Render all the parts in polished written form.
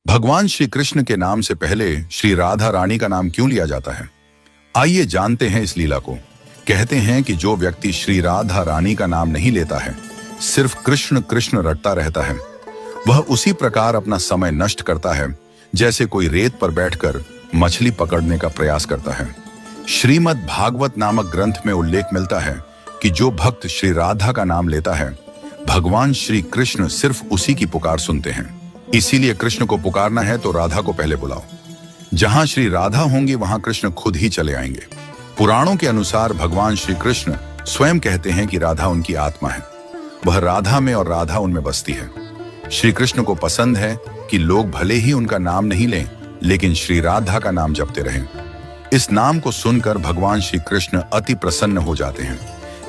भगवान श्री कृष्ण के नाम से पहले श्री राधा रानी का नाम क्यों लिया जाता है? आइए जानते हैं इस लीला को। कहते हैं कि जो व्यक्ति श्री राधा रानी का नाम नहीं लेता है, सिर्फ कृष्ण कृष्ण रटता रहता है, वह उसी प्रकार अपना समय नष्ट करता है जैसे कोई रेत पर बैठकर मछली पकड़ने का प्रयास करता है। श्रीमद् भागवत नामक ग्रंथ में उल्लेख मिलता है कि जो भक्त श्री राधा का नाम लेता है, भगवान श्री कृष्ण सिर्फ उसी की पुकार सुनते हैं। इसीलिए कृष्ण को पुकारना है तो राधा को पहले बुलाओ। जहां श्री राधा होंगी वहां कृष्ण खुद ही चले आएंगे। पुराणों के अनुसार भगवान श्री कृष्ण स्वयं कहते हैं कि राधा उनकी आत्मा है, वह राधा में और राधा उनमें बसती है। श्री कृष्ण को पसंद है कि लोग भले ही उनका नाम नहीं लें, लेकिन श्री राधा का नाम जपते रहें। इस नाम को सुनकर भगवान श्री कृष्ण अति प्रसन्न हो जाते हैं।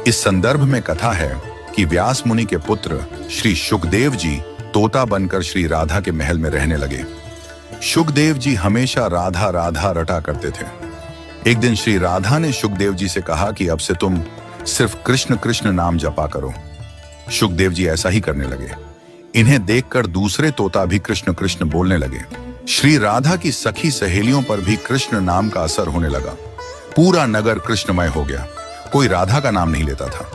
इस संदर्भ में कथा है कि व्यास मुनि के पुत्र श्री शुकदेव जी तोता बनकर श्री राधा के महल में रहने लगे। शुकदेव जी हमेशा राधा राधा रटा करते थे। एक दिन श्री राधा ने शुकदेव जी से कहा कि अब से तुम सिर्फ कृष्ण कृष्ण नाम जपा करो। शुकदेव जी ऐसा ही करने लगे। इन्हें देखकर दूसरे तोता भी कृष्ण कृष्ण बोलने लगे। श्री राधा की सखी सहेलियों पर भी कृष्ण नाम का असर होने लगा। पूरा नगर कृष्णमय हो गया, कोई राधा का नाम नहीं लेता था।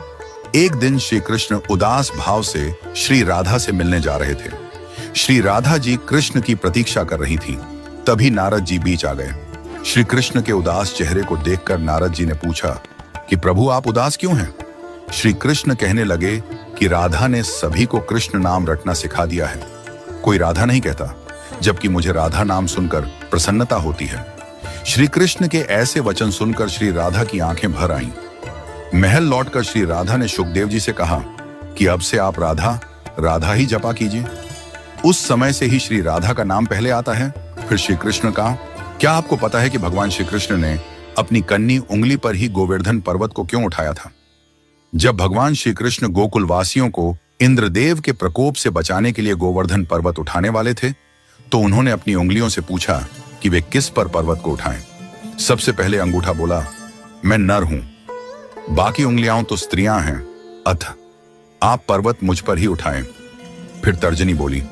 एक दिन श्री कृष्ण उदास भाव से श्री राधा से मिलने जा रहे थे। श्री राधा जी कृष्ण की प्रतीक्षा कर रही थी। तभी नारद जी बीच आ गए। श्री कृष्ण के उदास चेहरे को देखकर नारद जी ने पूछा कि प्रभु आप उदास क्यों हैं? श्री कृष्ण कहने लगे कि राधा ने सभी को कृष्ण नाम रटना सिखा दिया है। कोई राधा नहीं कहता, जबकि मुझे राधा नाम सुनकर प्रसन्नता होती है। श्री कृष्ण के ऐसे वचन सुनकर श्री राधा की आंखें भर आईं। महल लौटकर श्री राधा ने शुकदेव जी से कहा कि अब से आप राधा राधा ही जपा कीजिए। उस समय से ही श्री राधा का नाम पहले आता है, फिर श्री कृष्ण का। क्या आपको पता है कि भगवान श्री कृष्ण ने अपनी कन्नी उंगली पर ही गोवर्धन पर्वत को क्यों उठाया था? जब भगवान श्री कृष्ण गोकुल वासियों को इंद्रदेव के प्रकोप से बचाने के लिए गोवर्धन पर्वत उठाने वाले थे, तो उन्होंने अपनी उंगलियों से पूछा कि वे किस पर पर्वत को उठाएं। सबसे पहले अंगूठा बोला, मैं नर हूं। बाकी उंगलियां तो स्त्रियां हैं, अतः आप पर्वत मुझ पर ही उठाएं। फिर तर्जनी बोली,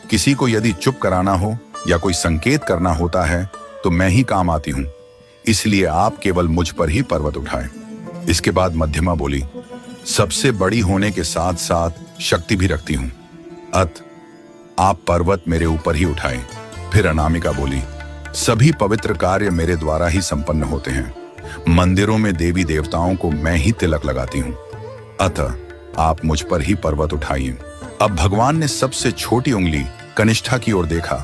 किसी को यदि चुप कराना हो या कोई संकेत करना होता है तो मैं ही काम आती हूं, इसलिए आप केवल मुझ पर ही पर्वत उठाएं। इसके बाद मध्यमा बोली, सबसे बड़ी होने के साथ साथ शक्ति भी रखती हूं, अतः आप पर्वत मेरे ऊपर ही उठाएं। फिर अनामिका बोली, सभी पवित्र कार्य मेरे द्वारा ही संपन्न होते हैं। मंदिरों में देवी देवताओं को मैं ही तिलक लगाती हूं, अतः आप मुझ पर ही पर्वत उठाइए। अब भगवान ने सबसे छोटी उंगली कनिष्ठा की ओर देखा